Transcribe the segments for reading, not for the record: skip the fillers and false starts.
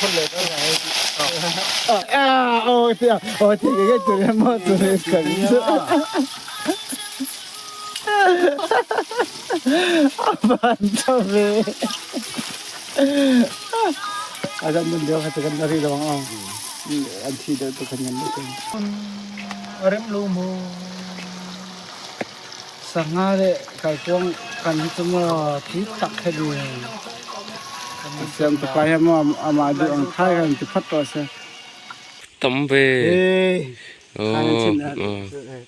คนเลยก็ไงโอ้เสียโอ้ที่ก็จุดนี้มาจุดนี้กันบ้านเจ้าเลยอาจารย์มันเดียวเขาจะกันdari doang ang anti dah tu kan yang betul orang lumu sangare kalpong kan semua kita kedi siam tu kaya mo amadu ang thai kan cepat tu asa tambe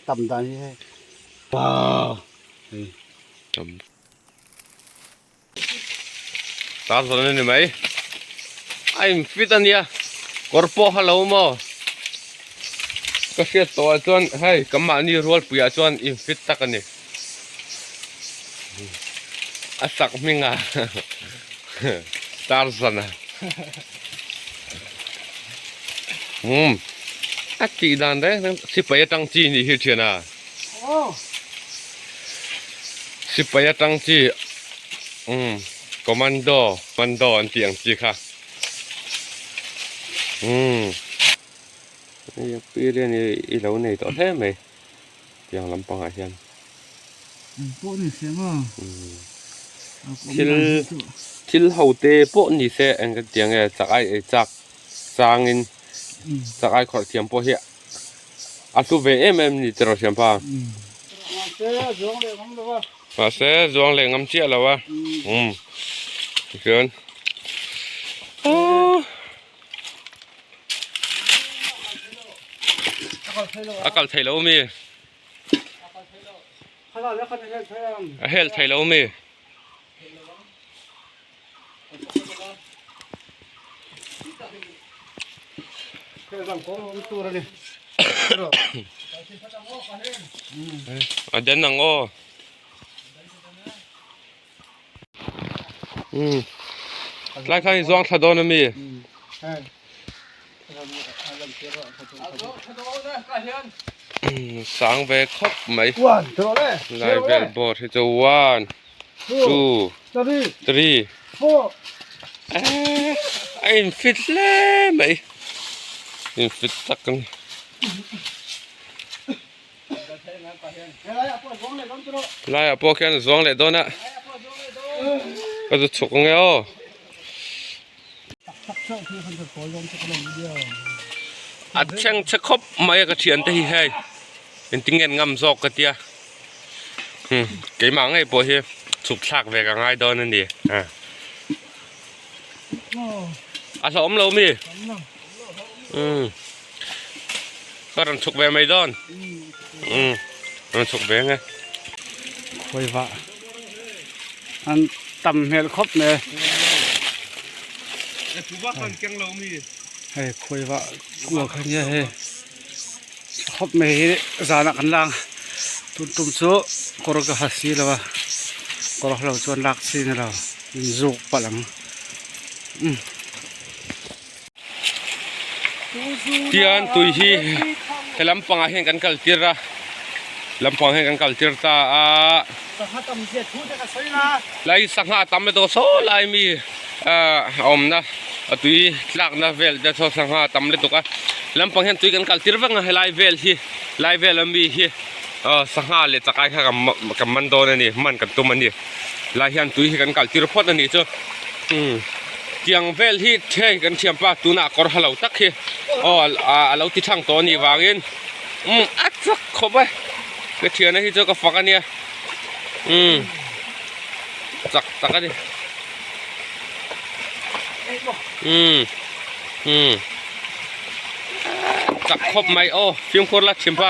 tam dan ni wow tam ta sana ni mai I'm fit on ya korpo hello mo kasi to chuan hai kamani rol puya chuan in fit tak ani asak minga tarzana ati dan de sipaya tang chi ni hi thiana sipaya tang chi commando an tiang chi kha bây giờ này lâu này tốt thế mày tiếng lắm bằng hải xem bộ này xem à til hậu tê bộ này sẽ anh cái tiếng này chắc ai chắc sang in chắc ai khỏi tiếng bộ hiện à số về em này chờ xem pa mà sẽ doang lên ngắm chia là wa được akal thầy lâu mi hel thầy lâu mi đến nằng ô lại khai doang thà đón mi sáng về khóc mấy lại về bột thì cho one two three four anh fit le mấy anh fit tắc con lại à bố cái giông lại đó nè có được chụp nghe ô chăng chắc khóc mấy cái chuyện thế hayเป็นติ้งเงินงำซอกกันเดียเกี่ยมังไอ้ปอยสุกสักเวกังไงดอนนั่นดิสมเรามีก็รันสุกเวไม่ดอนรันสุกเวไงคุยว่าอันต่ำเฮลครบเลยผู้ว่าคนเก่งเรามีให้คุยว่ากลัวขันเยอะให้ครบไม่จานักกันล่างตุ้มโซ่กรกหัสซีแล้ววะกรกเราชวนลักซีนี่เราจุกปะหลังที่อันตุยฮีแต่ลำปังเห็นกันกัลติระลำปังเห็นกันกัลติระตาสังหาตำเสียทุกแต่ก็สวยนะไล่สังหาตำไม่ตัวโซ่ไล่มีอมนะตุยหลักนะเวลจะโซ่สังหาตำเลยตัวกันลำปังเห็นตุยกันกัลติระว่าไงไล่เวลฮีไล่เวลมีฮีสังหาเลยจะกลายกับมันโดนนี่มันกับตัวมันนี่ไล่เห็นตุยกันกัลติระพอดนี่จ้ะเตียงเวลที่เทกันเทียมป้าตัวน่ะกอร์ฮัลโหลตักฮีเราที่ช่างตัวนี่วางเงินอัดสักขบไปก็เทียนนะที่เจ้าก็ฟังกันเนี่ยตักกันดิจักครบไหมโอ้ฟิล์มคนละชิมป้า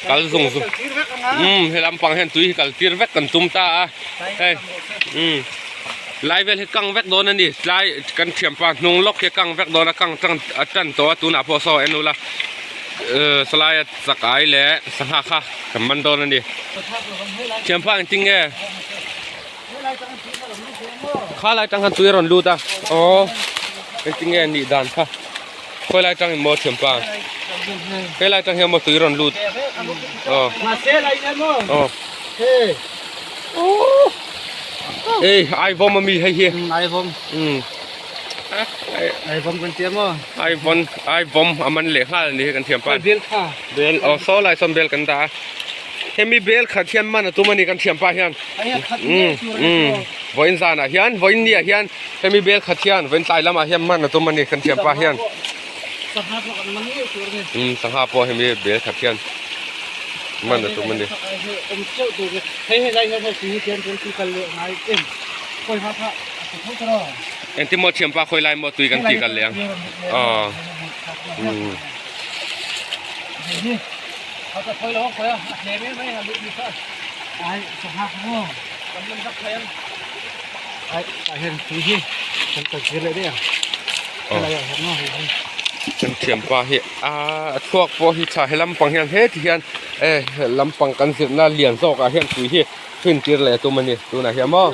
กัลส่งให้ลำปังเห็นตุยกัลตีร์เวกกันตุ้มตาเฮ้ยไล่เวลให้กังเวกโดนนั่นดิไล่กันเทียมป้านุ่งล็อกให้กังเวกโดนนะกังจันตัวตัวหน้าพอซอเอ็นนูละสลายสักไอแหละสังหาค่ะกับมันโดนนั่นดิเทียมป้าจริงแกข้าไล่จังกันตุยรอนดูตาอ๋อจริงแกนี่ด่านค่ะค่อยไล่จังหมดเทียมป้าค่อยไล่จังเฮียหมดตุยรอนดูมาเซ่ไล่เนี่ยมั้งเฮ้โอ้ เอ้ยไอ้บอมมันมีให้เฮีย ไอ้ผม ไอ้ ไอ้ผมเป็นเตี้ยมั้ง ไอ้บอมมันเหลือห้านี่กันเทียม ไป ปาน เบี้ยค่ะ เบลอ๋อโซลายซัมเบลกันตาเฮมีเบลขัดเทียมมันตัวมันนี่กันเทียมปาเฮียน ไอ้ขัดเนี่ยชัวร์ วันซานะเฮียนวันนี้เฮียนเฮมีเบลขัดเทียนวันตายละมาเฮียมันตัวมันนี่กันเทียมปาเฮียน สภาพมันนี่ชัวร์เนี่ย สังหาพอเฮมีเบลขัดเทียนมันตัวมันนี่ อมเจ้าตัวให้ไรให้สีเทียนเป็นสีกันเลยไงเอ็มคอยพระพระเขาจะรอ เอ็นที่หมดเทียมปาคอยไล่หมดตุยกันตีกันเลี้ยงอ๋อ นี่เขาจะคอยร้องคอยเนไม่ไม่ทำดีก็ไอ้สภาพเขามันสักเพลงไอ้เห็นสีที่มันตะเกียบเลยเนี่ยอะไรอย่างเงี้ย กันเทียมปาเฮพวกพอฮิชาให้ลำปังเฮียนเฮ็ดเฮียนลำปังกันเสียน่าเลี้ยงโซกเฮียนตุยเฮขึ้นตีเลยตัวมันนี่ตัวไหนเฮียมั้ง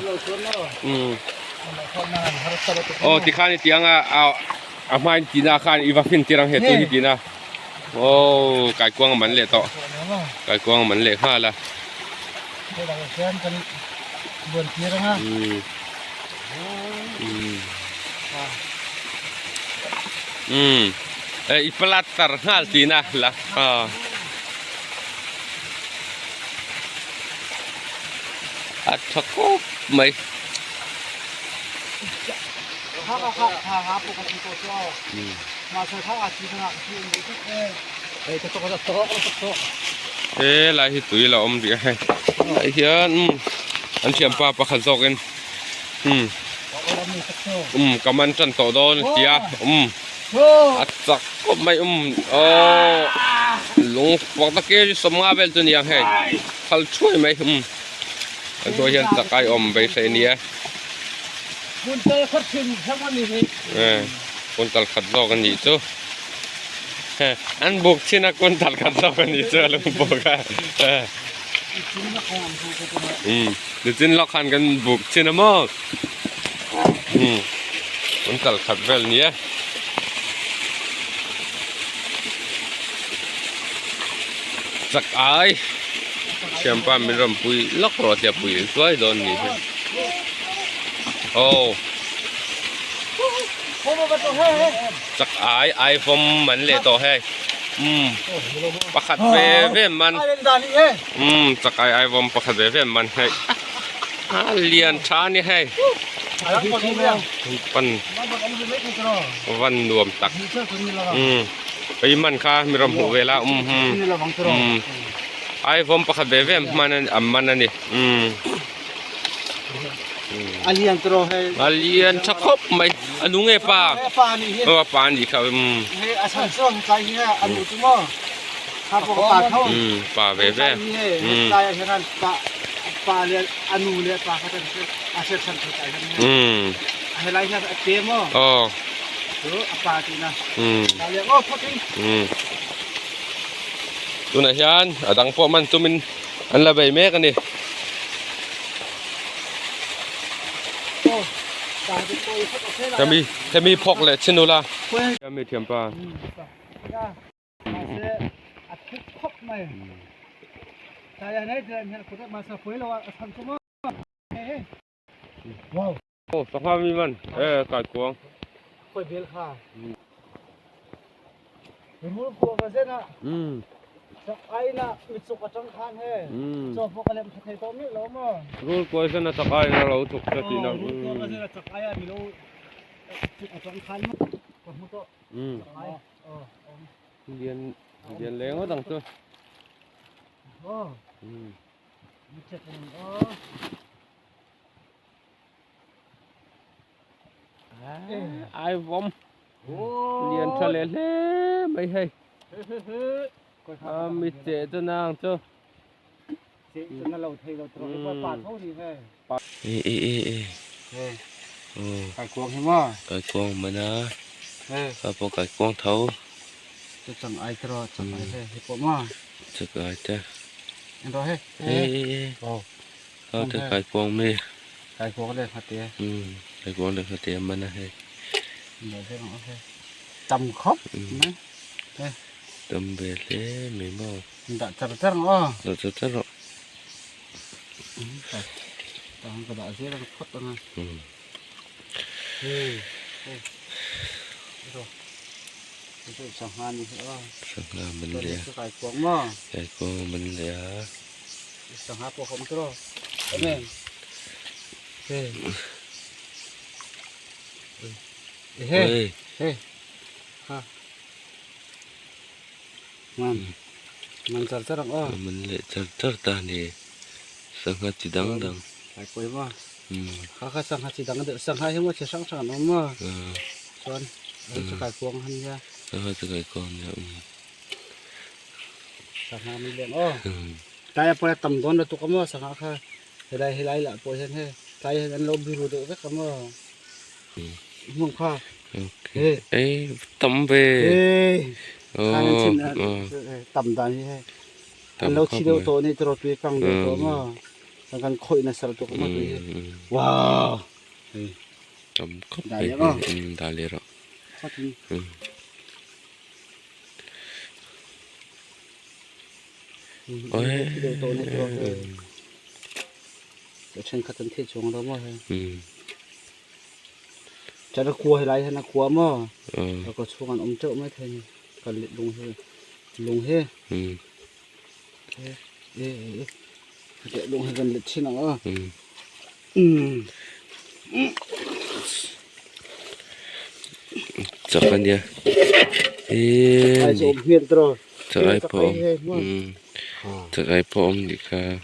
โอ้ที่ข้านี่เตียงเอาไม้จีน่าข้านี่อีว่าฟินตีรังเฮ็ดตัวที่จีน่าโอ้ไก่กวางมันเลยต่อไก่กวางมันเลยห้าละอีปลาตร์ห้าตีน่าละอัดชักก็ไม่ถ้าปกติตัวเจ้ามาใช้ท่าอาชีพนะที่มีทุกเอ้ยจะตกจะตกจะตกลายตุยเราอมดีให้ไอ้เหี้ยอันเชียมปลาปลาขันซอกกันกำมันจันโตโดนเสียอัดสักก็ไม่โอ้ลุงบอกตะเกียบสมงาเบลตัวนี้ให้เขาช่วยไหมอันตัวเหี้ยตะไคร้ไปใส่เนี้ยคุณเจอขัดขึ้นทั้งวันนี้คนตัดขัดซอกกันนี่จ้ะอันบุกที่นักคนตัดขัดซอกกันนี่จ้ะลุงบอกอ่ะเดี๋ยวจินล็อกขันกันบุกที่นั่นมั้งคนตัดขัดเบลเนี้ยสักไอเชื่อมป้ามีรำปุยล็อกรถเสียปุยสวยโดนนี่โอ้สักไอฟอมมันเลยต่อให้ประคัดเว่มันสักไอฟอมประคัดเว่มันให้เลียนช้านี่ให้ปันวันรวมตักไปมันค่ะมีรำหูเวลาไอฟอมประคัดเว่มันมันนี่Alien cakap mai anu ngai pa. Oh pa ni kau. Asal son saya anu cuma. Apa pa kau? Pa bebe. Saya heran pa lihat anu lihat pa kata asal san saya. Helainya temo. Oh. Tu apa tina? Saya oh poting. Tu nak yan, adang po man tu min an labai me kan ni. Kami pok le chinula. Kami tiampa. Saya ni dia kita masa puai lawa asam semua. Wow. Oh, sahwa mi man. Kat kuang. Puai bel kha. Remul kuang ka sena. Sak ai na mitsuk atang khan he. So pok kalem thai to mi lo mo. Rul kuai sana takai na lo thuk sa ti na. Kuang ka sena sak ai mi lo. Atang khan mo. Ko mo to. Dian leng ở đằng trước. Ai vong. Dian cho lẹ lẹ mấy hay. Mi chế cho nàng chứ. Chế cho nó lâu thầy lâu trôi qua bản thôi thì về. Cái cuồng thế mà. Cái cuồng mà nó. Cái bộ cái cuồng thấu. Chẳng ai trò chẳng ai thế thì có mà. Chắc ai thế. Anh đó hết. Có thể cái cuồng mê. Cái cuồng đây hạt tía. Cái cuồng đây hạt tía mà nó hay. Để thế nó hết. Tầm khóc. Tầm về thế mấy màu. Đã chặt chặt rồi. Đã chặt chặt rồi. tang ka da ase lang phot na ro itu sangan ni sanga mình le lẽ kai kuang mo cái cô mình lẽ sangat po kom tro amen ơi ha man char char mình lẽ char char ta nè sanga chỉ đắng đắng kai koi mo kha sang ha chi dang de sang ha hemo che sang sang no mo son ai kai kuang han ya sanga chỉ cái con nha sang ha mi le tay po tam don tu ko mo sang ha kha helai la po hen he tay an lo biru de ka mo mong kha ấy tắm về tầm đàn như thế anh lâu chi đâu tổ này tổ tùy căng đâu tổ mà thằng con khôi là sợ tổ mà tùy wow tắm cốc về đã liền rồi ôi đâu tổ này tổ để chân cắt chân thiết xuống đó mà chả được cua hay lại hay là cua mà có số con ông chợ mới thấy cần luyện lùng he để lùng hay cần luyện chi nào chắc anh nhá ai chụp hiện rồi chắc ai po chắc ai po ông đi cả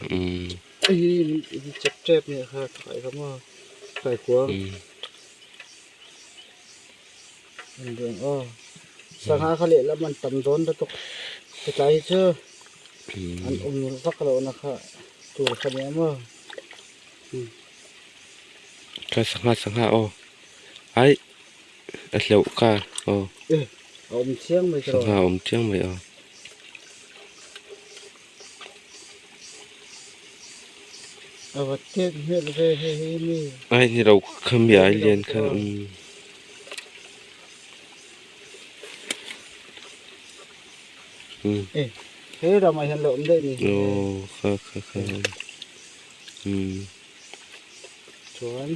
chép chép này ha phải không mà phải cua đường sang hai khali là mình tầm đốn đó tục cái trái chưa anh vắt rồi nó khá tuổi khá nhẹ mà cái sang ha ô ấy liệu cả ô chiang mấy rồi sang ha chiang mấy ô vật tiết hiện về mi ai thì đâu không bị ai liền cả thế là mày hành lộn đây đi khá chuẩn